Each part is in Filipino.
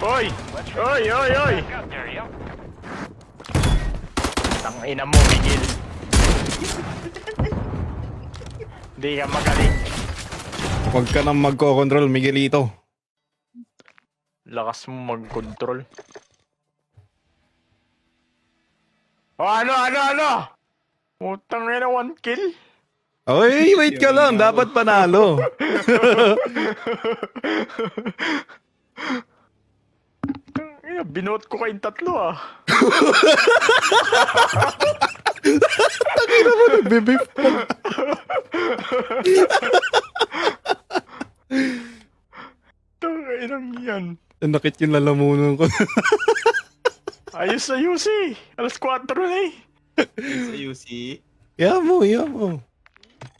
Oy! Oy! Oy! Oy! Tangina mo, Miguel. Hindi ka magaling. Huwag ka nang magko-control, Miguelito. Lakas mo mag-control. Oh, ano? Putang ina, 1 kill. Oy, wait ka lang. Dapat panalo. Tangina, binuot ko kayong tatlo ah. Takina mo, nagbibip pa. Tangina yan. Nakit yung lalamunan ko. Ayos eh. Alas 4 na eh. Sa UC. Yeah mo.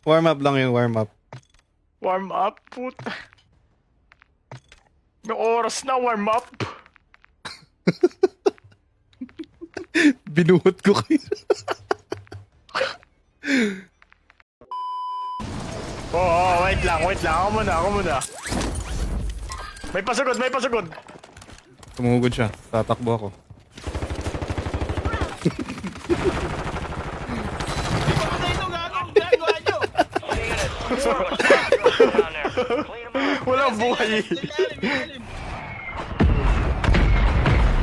Warm up lang yung warm up. Warm up, puta. May oras na warm up. Binuhot ko kayo. Wait lang. Ako muna. May pasagod. Tumugod siya. Tatakbo ako. Walang buhay.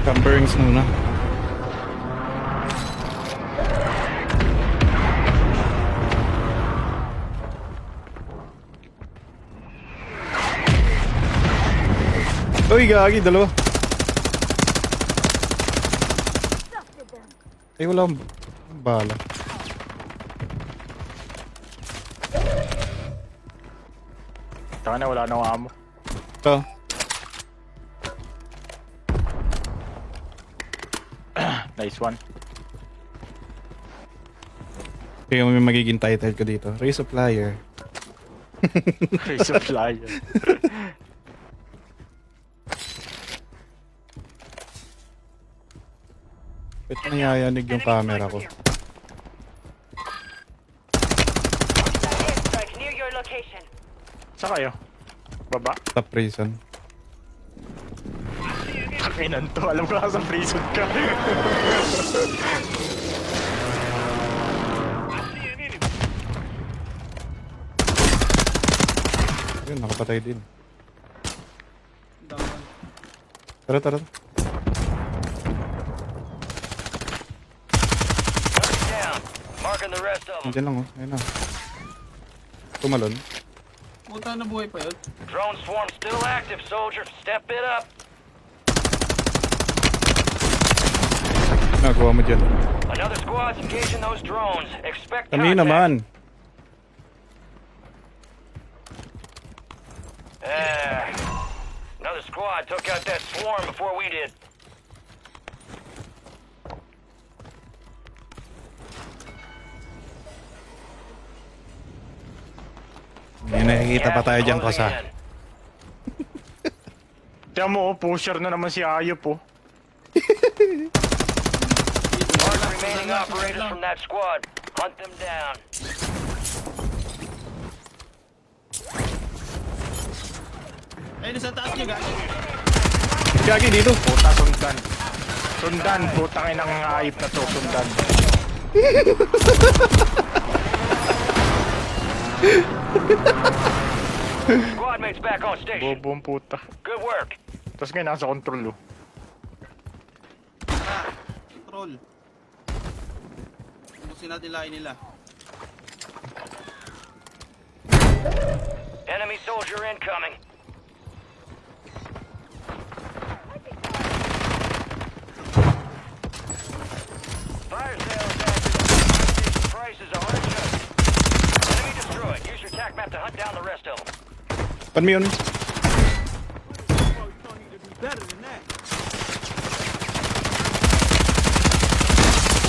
Camperings muna. Uy, gagi, dalawa. Ay, wala akong bala. Taka na, wala nang amo. Ito. Nice one. Kaya may magiging title ko dito. Race of Liar. Race of Liar. Ba't nangyayaanig yung camera ko? Near your location. Saan kayo? Baba? Top prison. Takinan to. Alam ko lang sa prison ka. Yun, nakapatay din. Tara. Marking the rest of them. Nandiyan lang oh. Ayun na. Tumalon. Puta na buhay pa yun. Drone swarm still active, soldier. Step it up. Nagawa mo dyan. Another squad's engaging those drones. Expect Kami contact. naman. Another squad took out that swarm before we did. May nakikita pa tayo dyan, Closing Kosa. in. Tiyan mo, pusher na naman si Ayop oh. Mark remaining operators from that squad. Hunt them down. Ayun, sa taas niyo, gago. Gagi dito. Puta, sundan, putang inang Ayop na to, sundan. Squad mates back on station. Bobong puta. Good work. Tapos ngayon nasa control oh. Control. Ubusin natin lain nila. Enemy soldier incoming. Fire sale is active. Prices are unadjusted. Enemy destroyed. Use your TAC map to hunt down the rest of them. Pan mo yun.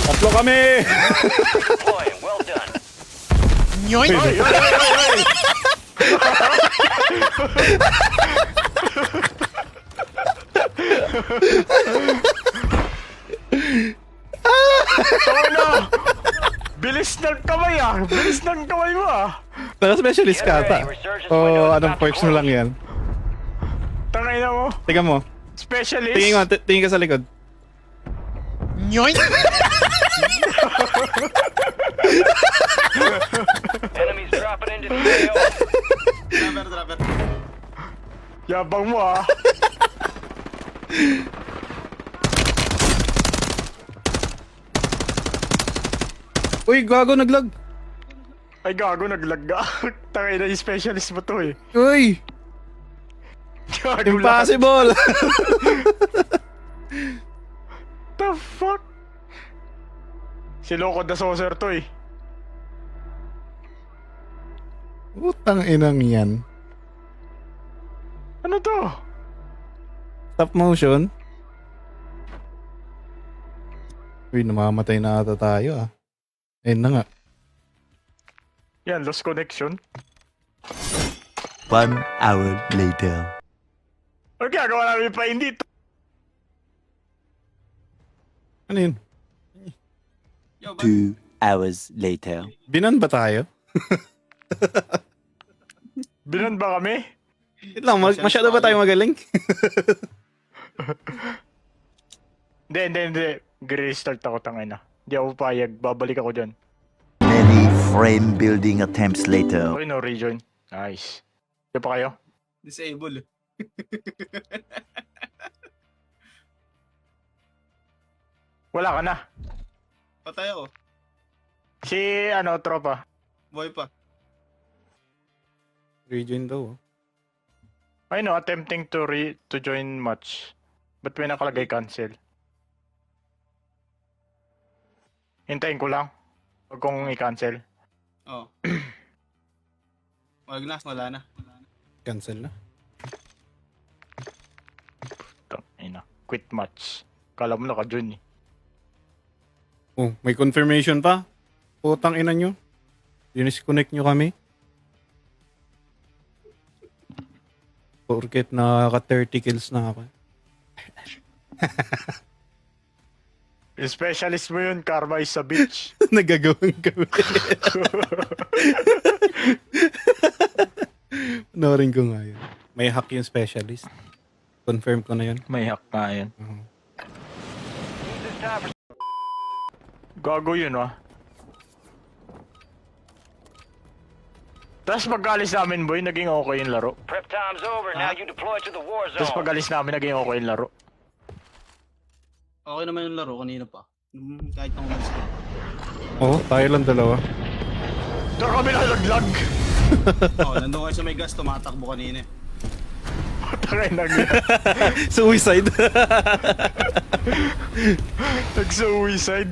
Tatlo kami! Deploying. Well done. Oy! Tama na! Bilis ng kamay ah! Bilis ng kamay mo ah! Naka-specialist ka ata. O anong perks mo lang yan? Tangay na mo! Tiga mo. Specialist. Tingin ka sa likod. Nyoink! Enemies dropping into the AO. Dropper. Yabang mo ah. Uy, gago, naglag. Ay gago, naglag ka. Tangay na yung specialist mo to eh. Uy, Gago lang. impossible. The fuck? Si Loco the Saucer to eh. Utang inang yan. Ano to? Stop motion. Uy, namamatay na ata tayo ah. Ayun na nga. Yan, lost connection. 1 hour later. Ano gagawa namin pa hindi to? Ano yun? Yo, ba? 2 hours later. Binan ba tayo? Binan ba kami? Wait lang, masyado ba tayo magaling? Hindi. Restart ako, tangay na. Hindi ako payag. Babalik ako dyan. Many frame building attempts later. Okay, no rejoin. Nice. Di pa kayo? Disable. Wala ka na. Patay ako. Si, tropa. Boy pa. Rejoin daw. I know, attempting to join match. Ba't may nakalagay cancel? Hintayin ko lang. Huwag kong i-cancel. Oh. Wala na. Cancel na. Ina. Quit match. Kala mo naka-join eh. Oh, may confirmation pa. Putang ina nyo. Disconnect nyo kami. Porket nakaka 30 kills na ako. Yung specialist mo yun, karma is a bitch. Nagagawang gawin. Panoorin ko nga yun. May hack yung specialist. Confirm ko na yun. May hack na yun. Use this time for Gago yun ah. Tapos pag-alis namin boy, naging okay yung laro. prep time's over. Now you deploy to the war Tapos zone. pag-alis namin, naging okay yung laro. Okay naman yung laro kanina pa. Kahit nang umalis ko. Oo, tayo lang dalawa. Doon kami nalaglag. Oh, nandun kayo sa may gas, tumatakbo kanina. Tangay na Suicide. nag-suicide.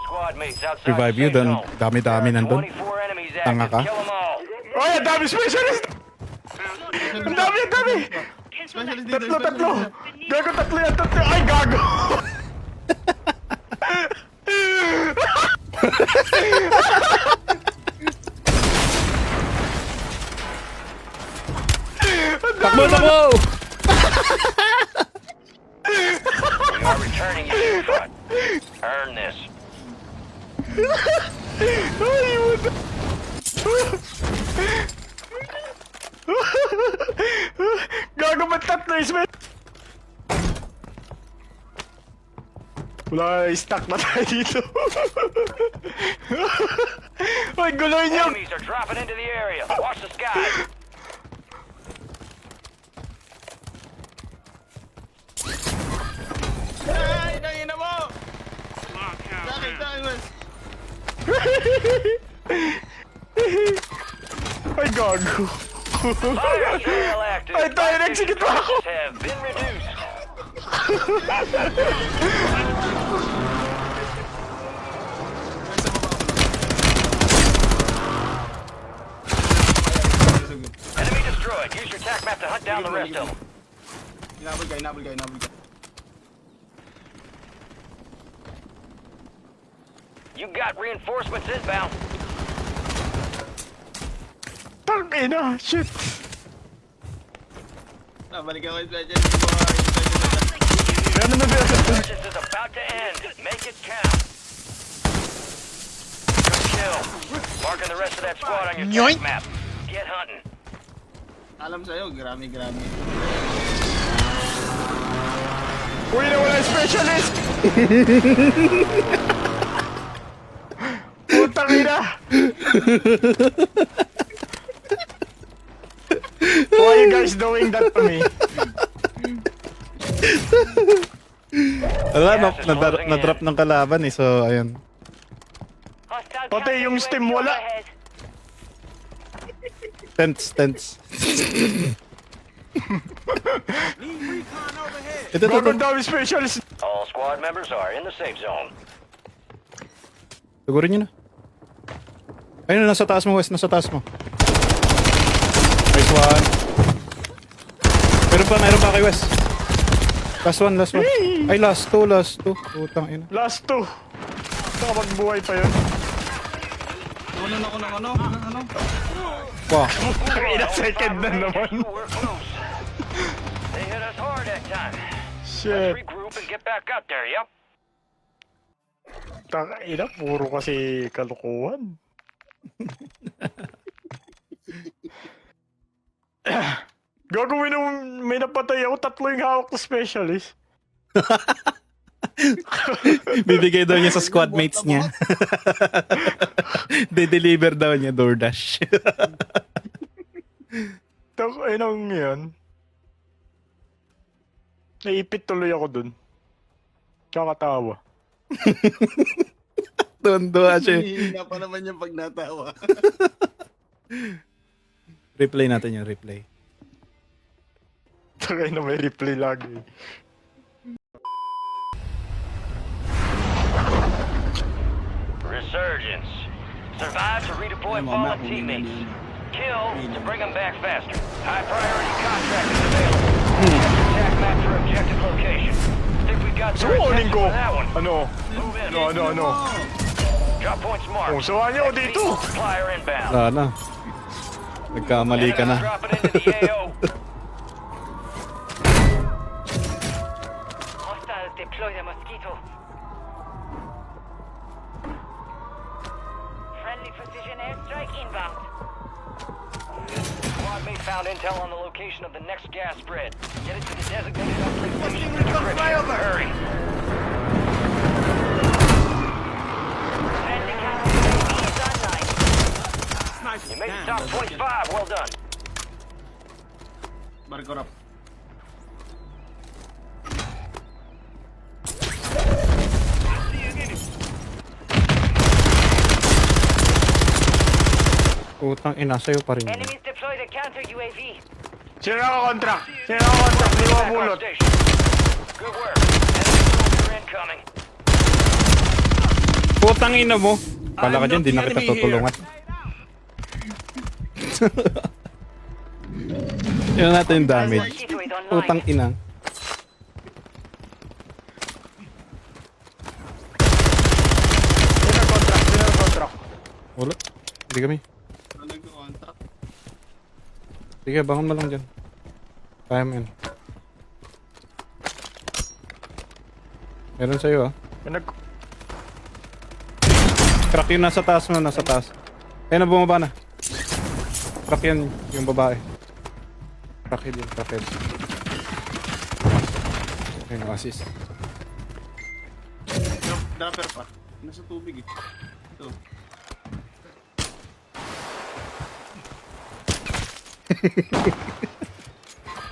Squad mates outside Revive the you, safe then zone. dami-dami There are nandun. 24 enemies Tanga active. ka. Kill 'em all. Oy, ang dami specialist! Ang dami! Specialist dito, Tatlo! Gago, tatlo yan, tatlo! Ay, gago! Takbo, takbo! We are returning you to the front. Earn this. Ay, what the... Gago, ba't tatlo is may... Wala, stuck na tayo dito. Ay, guloy niyo! Enemies are dropping into the area. Watch the sky. Ay, nangina mo! Sakit, Mas. Ay, gago. Fire sale active. Ay, tayo, nagsigit pa ako. Have been reduced. Enemy destroyed. Use your tac map to hunt down the rest of them. Inabol ka. You got reinforcements inbound. Tangina, shit. Nabalik ako sa dyan. Ano na ba? Surgeons is about to end. Make it count. Good kill. Marking the rest of that squad on your Yoink. tac map. Get hunting. Alam sa'yo, grami. Uy, nawala yung specialist! Putang ina! Why are you guys doing that to me? Wala, na-drop ng kalaban eh. So, ayun. Hostile Pati counter yung UAV Steam wala. overhead. Tents. Ito. Gagawin dami specialist! All squad members are in the safe zone. Siguro nyo na. Ayun, nasa taas mo, Wes. Nasa taas mo. Nice one. Meron pa kay Wes. Last one. Ay, last two. Putang ina. Last two. Saka magbuhay pa yun. Tunan ako ng ano? Wow. Ina second na naman. You were close. They hit us hard that time. Shit. Regroup and get back out there, yep. Ina, puro kasi kalukuhan. Gagawin nung may napatay ako, 3 yung hawak na specialist. Bibigay daw niya sa squad mates niya. De-deliver daw niya DoorDash. Inang yan. Naipit tuloy ako dun. Kakatawa. Tondo siya. Hihina pa naman yung pag natawa. Replay natin yung replay. Takay na may replay lagi. Resurgence. Survive to redeploy fallen teammates. Kill to bring them back faster. High priority contract is available. Attack map for objective location. Think we got So, their uling attention ko. for that one. Ano? Move in. Ano? Drop points marked. Oh, sawahan niyo ako dito. Supplier inbound. Wala na. Nagkamali ka na. Enemies dropping into the AO. Hostiles deploy the mosquito. Friendly precision airstrike inbound. Squad mate found intel on the location of the next gas spread. Get it to the designated uplink station. Hurry. Friendly counter UAV is online. You made the top 25. Well done. Barkorap. Putang ina, sa'yo pa rin yun. Enemies deploy the counter UAV. Sino nakakontract? Sino nakakontract? Di ba Back on bulot? station. Good work. Enemy soldier incoming. Putang ina mo. Pala ka dyan, di na kita tutulungan. Yun natin yung damage. Mosquito is online. Putang ina. Sino nakakontract? Wala. Hindi kami. Ano nag-contract? Sige, bangon mo lang dyan. Kaya mo yun. Meron sa'yo ah. Crack yun, nasa taas mo, nasa taas. Kaya na bumaba na. Crack yan, yung babae. Crackhead yun, crackhead. Okay, no-assist. Dropper pa. Nasa tubig eh. Ito.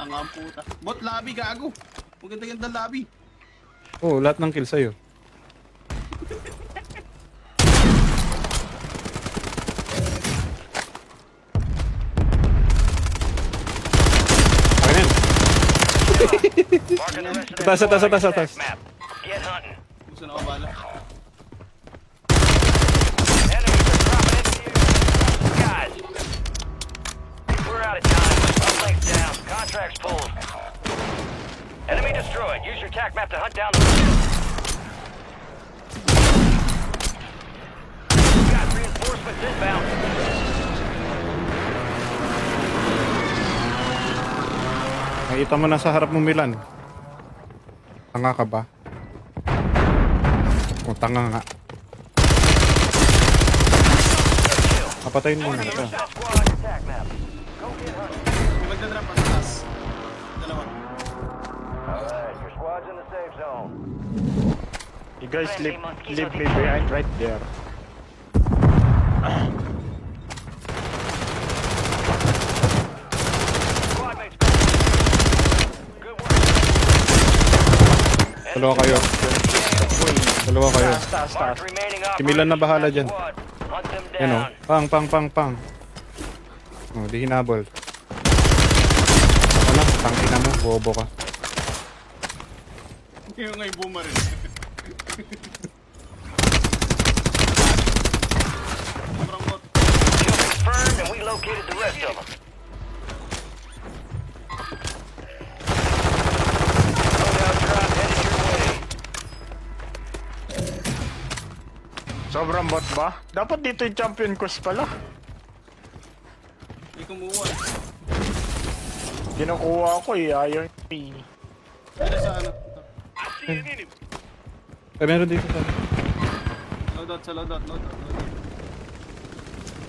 Ang puta. Bot, labi, gago. Maganda-ganda labi. Oh, lahat ng kill sa'yo. Akin yan. Marking the rest of that Taas, taas, squad on taas, your taas. attack map. Get hunting. Gusto na kabala. Enemies are dropping into the skies. We're out of time. Uplinks down. Contracts pulled. Enemy destroyed. Use your attack map to hunt down the got reinforcements inbound. Nakita mo na sa harap mo, Milan. Tanga ka ba? O, tanga nga. Kapatayin mo na ito. Squad on your attack map. Go get hunting. Magdadrop ang taas. Dalawa. You guys leave me behind right there. Squad mates, good work. Dalawa kayo. Dalawa kayo. Taas. Mark remaining Si Milan na bahala operators in dyan. that squad. Hunt them Yan o. down. Pang. Oh, di hinabol. Ako na, tangina mo, bobo ka. Yung ngay bumaril. Sobrang bot. Kill confirmed and we located the rest of them. Loadout drop headed your way. Sobrang bot ba? Dapat dito yung champion quest pala. Hindi kumuha. Kinukuha ko eh, ayaw eh. Dito sa ano. Eh, meron dito sa... Loadout sa loadout.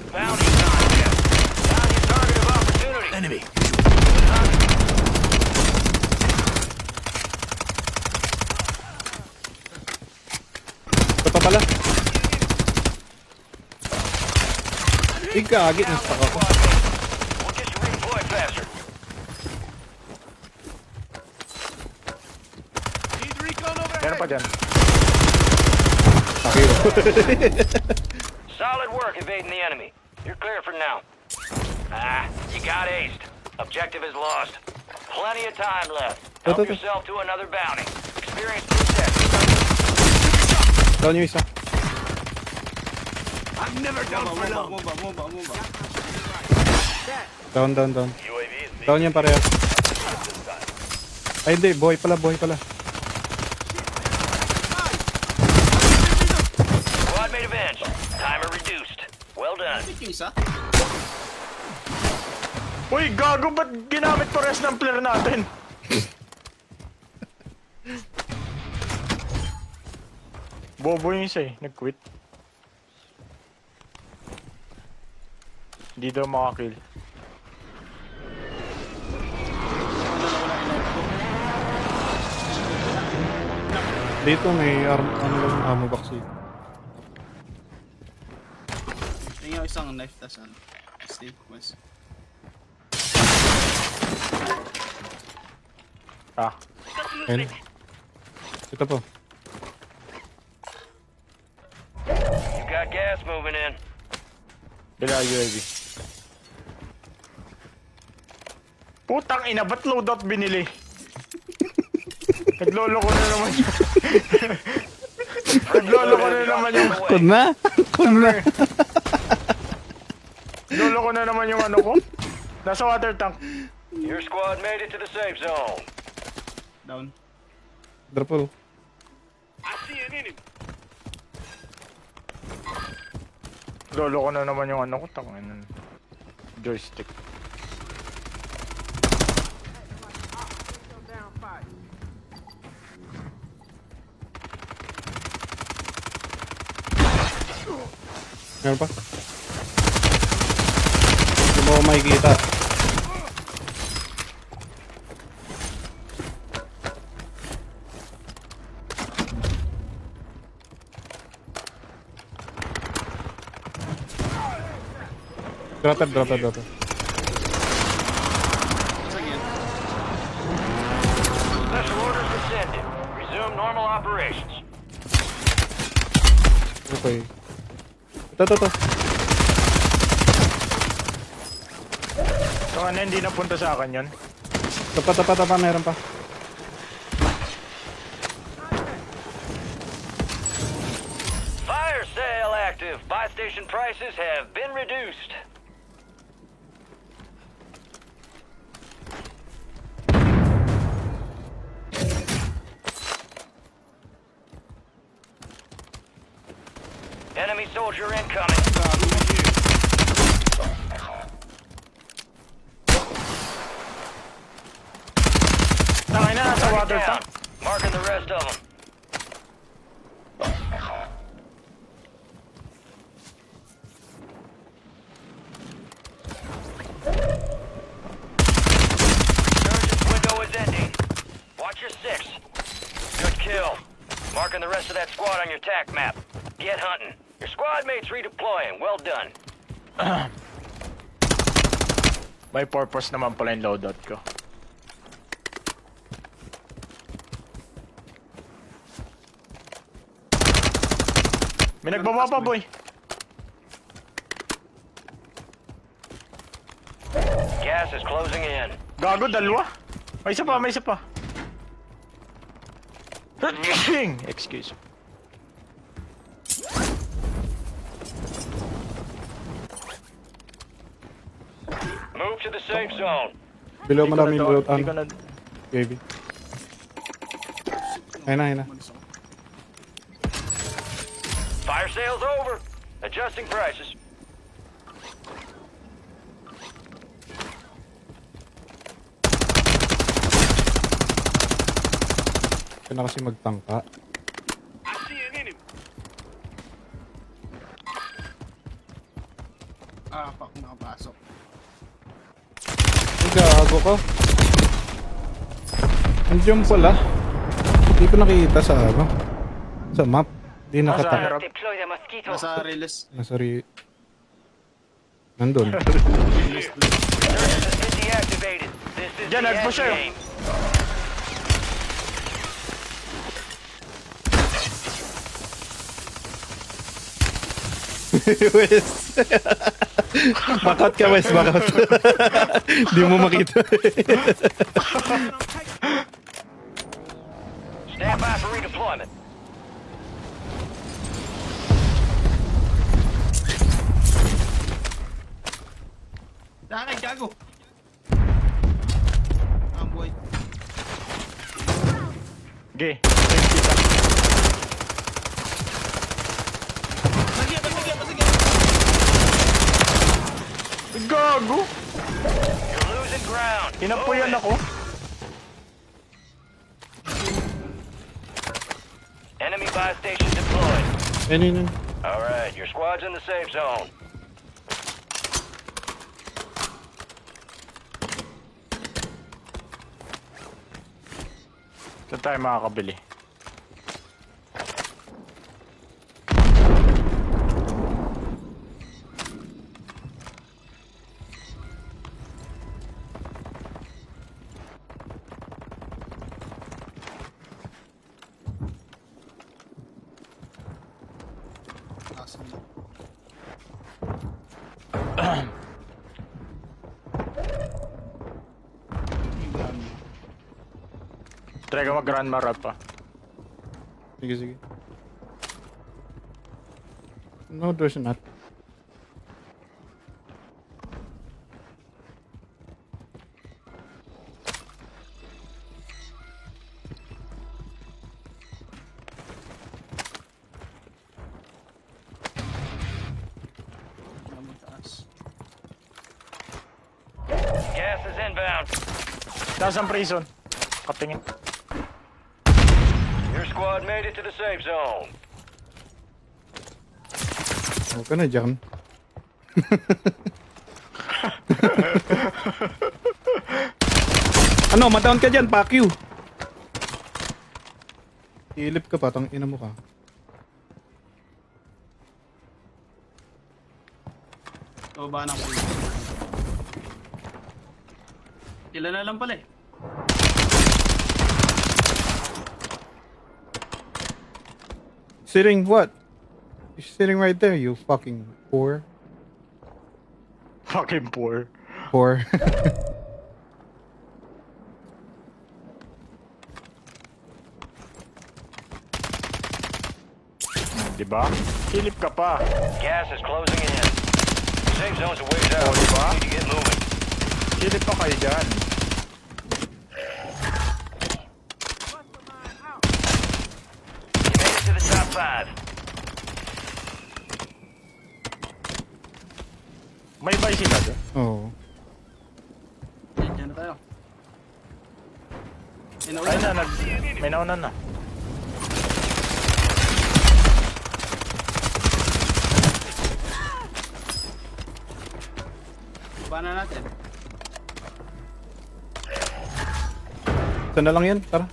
Bounty contest. Found your target of opportunity. Enemy. Ito pa pala. Gagi, nastuck ako. We'll get you redeployed faster. Meron pa dyan. Takiro. Solid work evading the enemy. You're clear for now. You got aced. Objective is lost. Plenty of time left. Help Ito. yourself to another bounty. Experience success. Down yung isa. Bomba. Down. Down yan pareha. Ay hindi, buhay pala. Squad mate avenged. Timer reduced. Well done. Yung isa? Uy, gago, ba't ginamit ko rest ng player natin? Bobo yung isa eh, nag-quit. Hindi daw makakill. Dito may ammo box dito. Tingnan yung isang knife tas ano. Stay quest. Ah, Ayun. Ito po. You got gas moving in. bila UAV. Putang ina, ba't loadout binili? Naglolo ko na naman yung... Naglolo ko na naman yung... Kun na. Naglolo ko na naman yung ano ko. Nasa water tank. Your squad made it to the safe zone. Down. Drop po. Lolo ko na naman yung ano ko, tangin. Joystick. Meron pa? Hindi mo makikita. Dropper. Once again. Special orders rescinded. Resume normal operations. Okay. Ito. So ano, hindi napunta sa akin yun? Tapa, meron pa. Fire sale active. Buy station prices have been reduced. Enemy soldier incoming. Tangin na, nasa water Down. tank. Marking the rest of them. Surgeon's window is ending. Watch your six. Good kill. Mark marking the rest of that squad on your TAC map. Get hunting. Your squad mates redeploying. Well done. May purpose naman pala yung loadout ko. May nagbaba pa, boy. Gas is closing in. Gago, dalawa. May isa pa, may isa pa. Excuse. Move to the safe zone. Below maraming bullet Hindi ko na... baby. Ayun na, ayun na. Fire sale's over. Adjusting prices. Ito na kasi magtangka. Ah, fuck, nakapasok. Ay, gago ko. Andiyan pala. Hindi ko nakita sa ano. Sa map. Hindi nakataka. Deploy the mosquito. Nasa release. Nasari... Nandun. Surface has been deactivated. This is Diyan, the nagpo end siya. game. Wes. Bakot ka, Wes. Bakot. Hindi mo makita. Stand by for redeployment. Dakay, gago! Ah, boy. Okay. Gago! You're losing ground. Inapuyan ako. Enemy buy station deployed. Ayun, yun, yun. All right, your squad's in the safe zone. Saan tayo makakabili? Asan na? Try ka mag-grandma rap pa. Sige, sige. No, there's not. Naman taas. Gas is inbound. Taas ang prison. Katingin. Your squad made it to the safe zone. Huwag ka na dyan. Ano, madown ka dyan, fuck you. Ilip ka pa, tang ina mo ka. Baba na ako. Ilan na lang pala eh. Sitting what? You're sitting right there, you fucking poor. Fucking poor. Poor. Diba? Hilip ka pa. Gas is closing in. Safe zone's a ways out. Oh, diba? Need to get moving. Hilip pa kayo dyan. You made it to the top 5. May bicycle doon. Oo. Diyan na tayo. Ay na, may naunan na. Baba na natin. Saan na lang yan? Tara.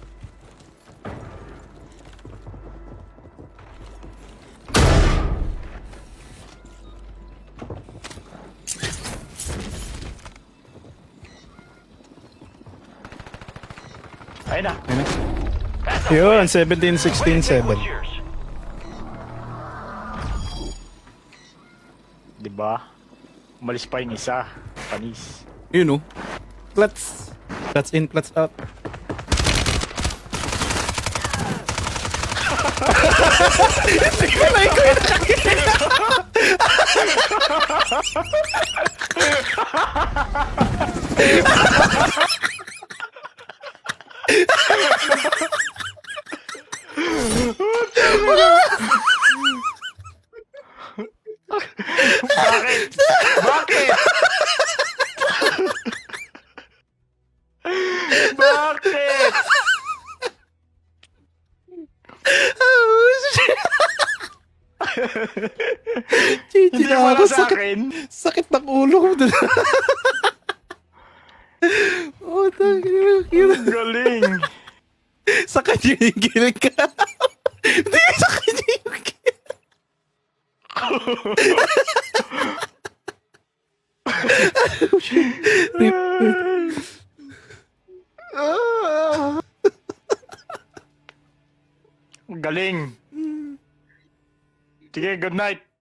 Ayun na. Ayun na. That's a Yun, win. 17, Way to 16, take 7. what's yours. Diba? Umalis pa yung isa. Panis. Yun, oh. Clutch. Clutch in, clutch out. Hindi ko na ikaw yung Bakit? Bakit? Bakit? Hindi na wala ako, sa sakit. akin. Sakit ng ulo ko dun. Oh, Ang galing. sa kanya yung gilig ka. Hindi, sa kanya yung gilig. Ang galing. Sige, good night.